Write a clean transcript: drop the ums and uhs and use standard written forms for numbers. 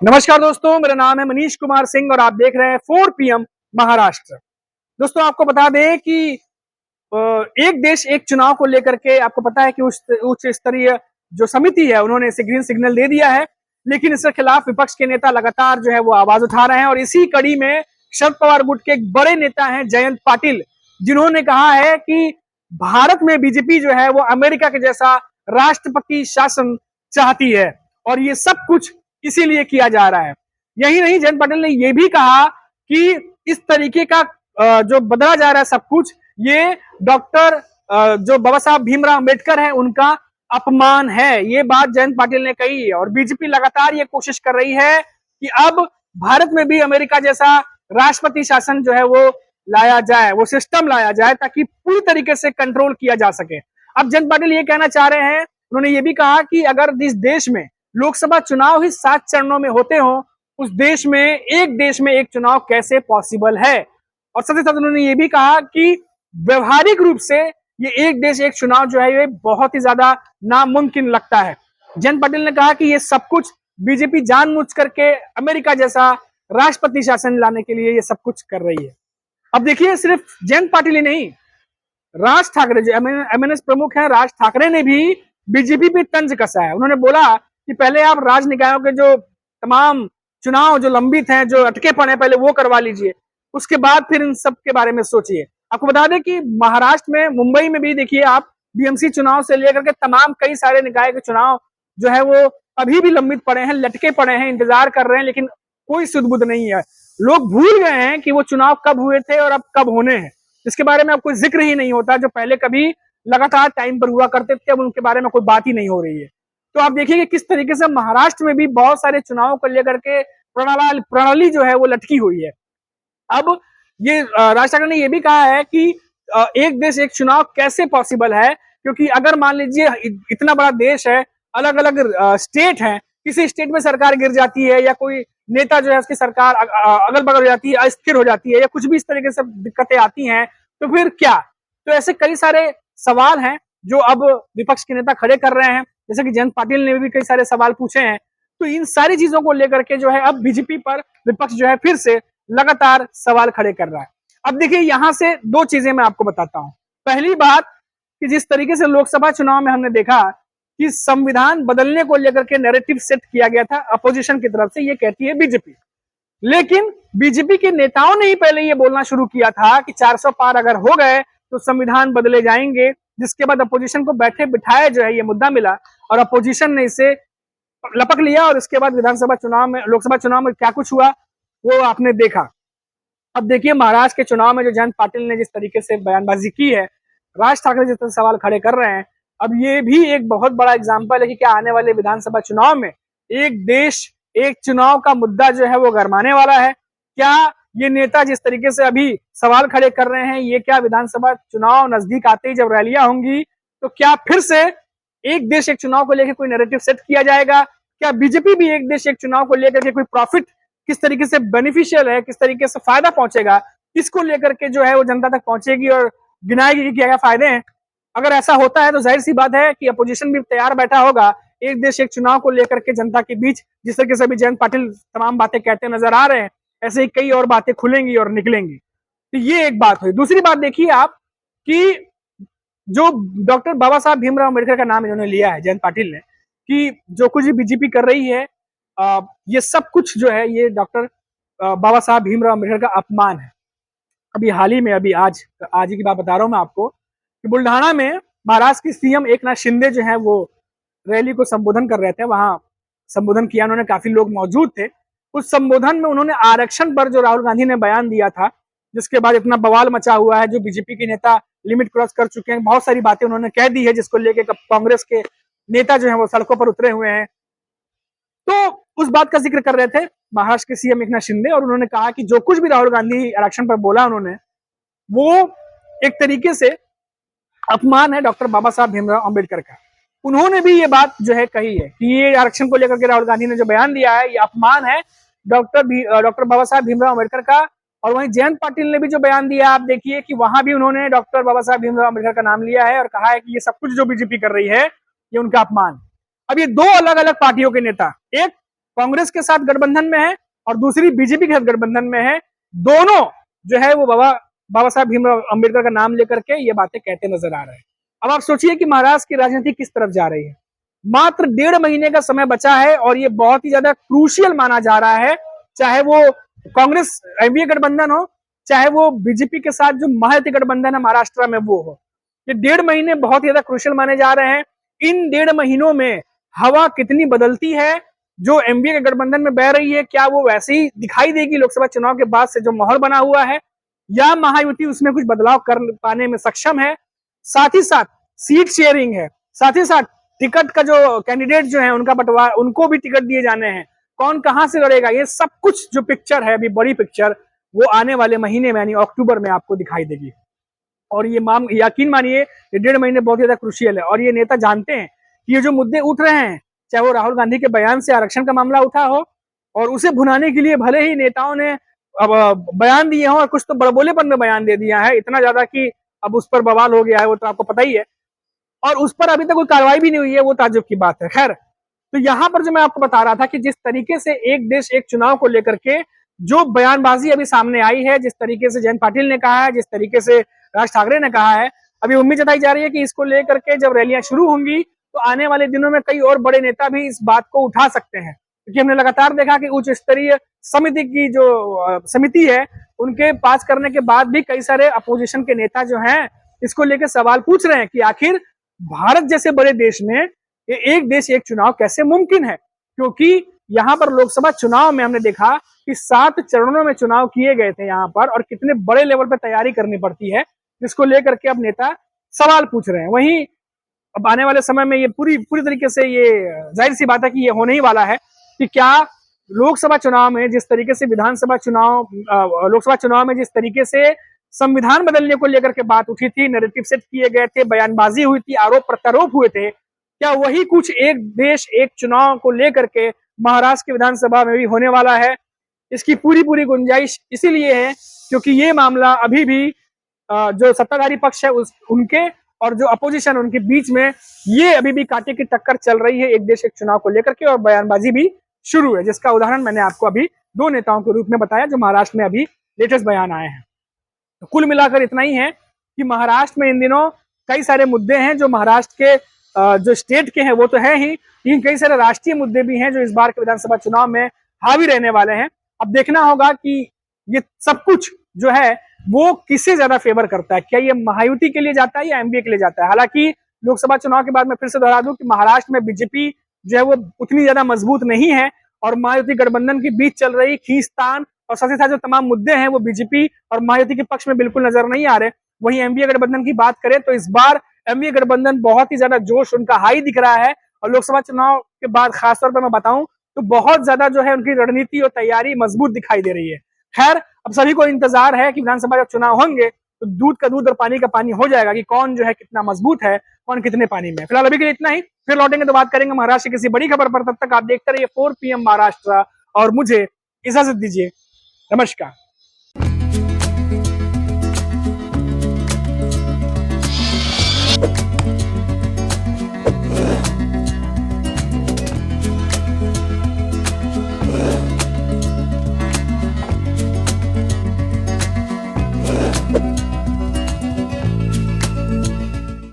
नमस्कार दोस्तों, मेरा नाम है मनीष कुमार सिंह और आप देख रहे हैं 4 PM महाराष्ट्र। दोस्तों, आपको बता दें कि एक देश एक चुनाव को लेकर के आपको पता है कि उच्च स्तरीय जो समिति है उन्होंने इसे ग्रीन सिग्नल दे दिया है, लेकिन इसके खिलाफ विपक्ष के नेता लगातार जो है वो आवाज उठा रहे हैं। और इसी कड़ी में शरद पवार गुट के एक बड़े नेता हैं जयंत पाटिल, जिन्होंने कहा है कि भारत में बीजेपी जो है वो अमेरिका के जैसा राष्ट्रपति शासन चाहती है और ये सब कुछ इसीलिए किया जा रहा है। यही नहीं, जयंत पाटिल ने यह भी कहा कि इस तरीके का जो बदला जा रहा है सब कुछ, ये डॉक्टर जो बाबा साहब भीमराव अंबेडकर है उनका अपमान है। ये बात जयंत पाटिल ने कही है और बीजेपी लगातार ये कोशिश कर रही है कि अब भारत में भी अमेरिका जैसा राष्ट्रपति शासन जो है वो लाया जाए, वो सिस्टम लाया जाए ताकि पूरी तरीके से कंट्रोल किया जा सके। अब जयंत पाटिल ये कहना चाह रहे हैं, उन्होंने ये भी कहा कि अगर इस देश में लोकसभा चुनाव ही 7 चरणों में होते हो, उस देश में एक चुनाव कैसे पॉसिबल है। और साथ ही साथ उन्होंने ये भी कहा कि व्यवहारिक रूप से ये एक देश एक चुनाव जो है ये बहुत ही ज्यादा नामुमकिन लगता है। जयंत पाटिल ने कहा कि ये सब कुछ बीजेपी जानबूझ करके अमेरिका जैसा राष्ट्रपति शासन लाने के लिए ये सब कुछ कर रही है। अब देखिए, सिर्फ जयंत पाटिल ही नहीं, राज ठाकरे जो एमएनएस प्रमुख हैं, राज ठाकरे ने भी बीजेपी पे तंज कसा है। उन्होंने बोला कि पहले आप राज निकायों के जो तमाम चुनाव जो लंबित हैं, जो अटके पड़े हैं, पहले वो करवा लीजिए, उसके बाद फिर इन सब के बारे में सोचिए। आपको बता दें कि महाराष्ट्र में, मुंबई में भी देखिए आप, बीएमसी चुनाव से लेकर के तमाम कई सारे निकाय के चुनाव जो है वो अभी भी लंबित पड़े हैं, लटके पड़े हैं, इंतजार कर रहे हैं, लेकिन कोई सुध-बुध नहीं है। लोग भूल गए हैं कि वो चुनाव कब हुए थे और अब कब होने हैं। इसके बारे में अब कोई जिक्र ही नहीं होता, जो पहले कभी लगातार टाइम पर हुआ करते थे, अब उनके बारे में कोई बात ही नहीं हो रही है। तो आप देखिए कि किस तरीके से महाराष्ट्र में भी बहुत सारे चुनावों को लेकर के प्रणाली जो है वो लटकी हुई है। अब ये राज ठाकरे ने यह भी कहा है कि एक देश एक चुनाव कैसे पॉसिबल है, क्योंकि अगर मान लीजिए इतना बड़ा देश है, अलग अलग स्टेट है, किसी स्टेट में सरकार गिर जाती है या कोई नेता जो है उसकी सरकार अगल बगल हो जाती है, अस्थिर हो जाती है, या कुछ भी इस तरीके से दिक्कतें आती हैं, तो फिर क्या। तो ऐसे कई सारे सवाल हैं जो अब विपक्ष के नेता खड़े कर रहे हैं, जैसे कि जयंत पाटिल ने भी कई सारे सवाल पूछे हैं। तो इन सारी चीजों को लेकर के जो है अब बीजेपी पर विपक्ष जो है फिर से लगातार सवाल खड़े कर रहा है। अब देखिए, यहां से 2 चीजें मैं आपको बताता हूं। पहली बात कि जिस तरीके से लोकसभा चुनाव में हमने देखा कि संविधान बदलने को लेकर के नैरेटिव सेट किया गया था अपोजिशन की तरफ से, ये कहती है बीजेपी, लेकिन बीजेपी के नेताओं ने ही पहले ये बोलना शुरू किया था कि 400 पार अगर हो गए तो संविधान बदले जाएंगे, जिसके बाद अपोजिशन को बैठे बिठाए जो है ये मुद्दा मिला और अपोजिशन ने इसे लपक लिया। और इसके बाद विधानसभा चुनाव में, लोकसभा चुनाव में क्या कुछ हुआ वो आपने देखा। अब देखिए, महाराष्ट्र के चुनाव में जो जयंत पाटिल ने जिस तरीके से बयानबाजी की है, राज ठाकरे जितने सवाल खड़े कर रहे हैं, अब ये भी एक बहुत बड़ा एग्जाम्पल है कि क्या आने वाले विधानसभा चुनाव में एक देश एक चुनाव का मुद्दा जो है वो गरमाने वाला है। क्या ये नेता जिस तरीके से अभी सवाल खड़े कर रहे हैं, ये क्या विधानसभा चुनाव नजदीक आते ही जब रैलियां होंगी तो क्या फिर से एक देश एक चुनाव को लेकर कोई नैरेटिव सेट किया जाएगा? क्या बीजेपी भी एक देश एक चुनाव को लेकर के कोई प्रॉफिट, किस तरीके से बेनिफिशियल है, किस तरीके से फायदा पहुंचेगा, इसको लेकर के जो है वो जनता तक पहुंचेगी और गिनाएगी कि क्या क्या फायदे हैं? अगर ऐसा होता है तो जाहिर सी बात है कि अपोजिशन भी तैयार बैठा होगा एक देश एक चुनाव को लेकर के जनता के बीच। जिस तरीके से अभी जयंत पाटिल तमाम बातें कहते नजर आ रहे हैं, ऐसे ही कई और बातें खुलेंगी और निकलेंगी। तो ये एक बात हुई। दूसरी बात देखिए आप कि जो डॉक्टर बाबा साहब भीमराव अम्बेडकर का नाम इन्होंने लिया है जयंत पाटिल ने, कि जो कुछ भी बीजेपी कर रही है ये सब कुछ जो है ये डॉक्टर बाबा साहब भीमराव अम्बेडकर का अपमान है। अभी हाल ही में, अभी आज ही की बात बता रहा हूं मैं आपको कि बुल्ढाना में महाराष्ट्र की सीएम एकनाथ शिंदे जो है वो रैली को संबोधन कर रहे थे। वहां संबोधन किया उन्होंने, काफी लोग मौजूद थे। उस संबोधन में उन्होंने आरक्षण पर जो राहुल गांधी ने बयान दिया था, जिसके बाद इतना बवाल मचा हुआ है, जो बीजेपी के नेता लिमिट क्रॉस कर चुके हैं, बहुत सारी बातें उन्होंने कह दी है, जिसको लेकर कांग्रेस के नेता जो है वो सड़कों पर उतरे हुए हैं। तो उस बात का जिक्र कर रहे थे महाराष्ट्र के सीएम एकनाथ शिंदे, और उन्होंने कहा कि जो कुछ भी राहुल गांधी आरक्षण पर बोला उन्होंने, वो एक तरीके से अपमान है डॉक्टर बाबा साहब भीमराव अम्बेडकर का। उन्होंने भी ये बात जो है कही है कि ये आरक्षण को लेकर के राहुल गांधी ने जो बयान दिया है ये अपमान है डॉक्टर बाबा साहब भीमराव अम्बेडकर का। और वहीं जयंत पाटिल ने भी जो बयान दिया, आप देखिए कि वहां भी उन्होंने डॉक्टर बाबा साहब भीमराव अम्बेडकर का नाम लिया है और कहा है कि ये सब कुछ जो बीजेपी कर रही है ये उनका अपमान। अब ये 2 अलग अलग पार्टियों के नेता, एक कांग्रेस के साथ गठबंधन में है और दूसरी बीजेपी के साथ गठबंधन में है। दोनों जो है वो बाबा साहब भीमराव अंबेडकर का नाम लेकर के ये बातें कहते नजर आ रहे हैं। अब आप सोचिए कि महाराष्ट्र की राजनीति किस तरफ जा रही है। मात्र 1.5 महीने का समय बचा है और ये बहुत ही ज्यादा क्रूशियल माना जा रहा है, चाहे वो कांग्रेस एनडीए गठबंधन हो, चाहे वो बीजेपी के साथ जो महायुति गठबंधन है महाराष्ट्र में वो हो। ये 1.5 महीने बहुत ही ज्यादा क्रूशियल माने जा रहे हैं। इन 1.5 महीनों में हवा कितनी बदलती है जो एनडीए के गठबंधन में बह रही है, क्या वो वैसे ही दिखाई देगी लोकसभा चुनाव के बाद से जो माहौल बना हुआ है, या महायुति उसमें कुछ बदलाव कर पाने में सक्षम है। साथ ही साथ सीट शेयरिंग है, साथ ही साथ टिकट का जो कैंडिडेट जो है उनका बंटवारा, उनको भी टिकट दिए जाने हैं, कौन कहां से लड़ेगा, ये सब कुछ जो पिक्चर है अभी बड़ी पिक्चर वो आने वाले महीने में यानी अक्टूबर में आपको दिखाई देगी। और ये यकीन मानिए ये 1.5 महीने बहुत ज्यादा क्रूशियल है और ये नेता जानते हैं कि ये जो मुद्दे उठ रहे हैं, चाहे वो राहुल गांधी के बयान से आरक्षण का मामला उठा हो और उसे भुनाने के लिए भले ही नेताओं ने अब बयान दिए हो और कुछ तो बड़बोलेपन में बयान दे दिया है, इतना ज्यादा कि अब उस पर बवाल हो गया है, वो तो आपको पता ही है, और उस पर अभी तक कोई कार्रवाई भी नहीं हुई है, वो ताज्जुब की बात है। खैर, तो यहां पर जो मैं आपको बता रहा था कि जिस तरीके से एक देश एक चुनाव को लेकर के जो बयानबाजी अभी सामने आई है, जिस तरीके से जयंत पाटिल ने कहा है, जिस तरीके से राज ठाकरे ने कहा है, अभी उम्मीद जताई जा रही है कि इसको लेकर के जब रैलियां शुरू होंगी तो आने वाले दिनों में कई और बड़े नेता भी इस बात को उठा सकते हैं, क्योंकि हमने लगातार देखा कि उच्च स्तरीय समिति की जो समिति है उनके पास करने के बाद भी कई सारे अपोजिशन के नेता जो हैं इसको लेकर सवाल पूछ रहे हैं कि आखिर भारत जैसे बड़े देश में ये एक देश एक चुनाव कैसे मुमकिन है, क्योंकि यहाँ पर लोकसभा चुनाव में हमने देखा कि 7 चरणों में चुनाव किए गए थे यहाँ पर, और कितने बड़े लेवल पर तैयारी करनी पड़ती है, जिसको लेकर के अब नेता सवाल पूछ रहे हैं। वहीं अब आने वाले समय में ये पूरी तरीके से ये जाहिर सी बात है कि ये होने ही वाला है कि क्या लोकसभा चुनाव में जिस तरीके से विधानसभा चुनाव लोकसभा चुनाव में जिस तरीके से संविधान बदलने को लेकर के बात उठी थी, नैरेटिव सेट किए गए थे, बयानबाजी हुई थी, आरोप प्रत्यारोप हुए थे, क्या वही कुछ एक देश एक चुनाव को लेकर के महाराष्ट्र की विधानसभा में भी होने वाला है? इसकी पूरी गुंजाइश इसीलिए है क्योंकि ये मामला अभी भी जो सत्ताधारी पक्ष है उनके और जो अपोजिशन उनके बीच में ये अभी भी कांटे की टक्कर चल रही है एक देश एक चुनाव को लेकर के, और बयानबाजी भी शुरू है, जिसका उदाहरण मैंने आपको अभी 2 नेताओं के रूप में बताया जो महाराष्ट्र में अभी लेटेस्ट बयान आए हैं। तो कुल मिलाकर इतना ही है कि महाराष्ट्र में इन दिनों कई सारे मुद्दे हैं जो महाराष्ट्र के जो स्टेट के हैं वो तो है ही, लेकिन कई सारे राष्ट्रीय मुद्दे भी हैं जो इस बार के विधानसभा चुनाव में हावी रहने वाले हैं। अब देखना होगा कि ये सब कुछ जो है वो किसे ज्यादा फेवर करता है, क्या ये महायुति के लिए जाता है या एनडीए के लिए जाता है। हालांकि लोकसभा चुनाव के बाद मैं फिर से दोहरा दूं कि महाराष्ट्र में बीजेपी जो है वो उतनी ज्यादा मजबूत नहीं है और महायुति गठबंधन के बीच चल रही खींचतान और साथ ही साथ जो तमाम मुद्दे हैं वो बीजेपी और महायुति के पक्ष में बिल्कुल नजर नहीं आ रहे। वहीं एनडीए गठबंधन की बात करें तो इस बार एनडीए गठबंधन बहुत ही ज्यादा जोश उनका हाई दिख रहा है, और लोकसभा चुनाव के बाद खासतौर पर मैं बताऊं तो बहुत ज्यादा जो है उनकी रणनीति और तैयारी मजबूत दिखाई दे रही है। खैर, अब सभी को इंतजार है कि विधानसभा जब चुनाव होंगे तो दूध का दूध और पानी का पानी हो जाएगा कि कौन जो है कितना मजबूत है, कौन कितने पानी में। फिलहाल अभी के लिए इतना ही, फिर लौटेंगे तो बात करेंगे महाराष्ट्र की किसी बड़ी खबर पर। तब तक आप देखते रहिए 4 PM महाराष्ट्र और मुझे इजाजत दीजिए। नमस्कार।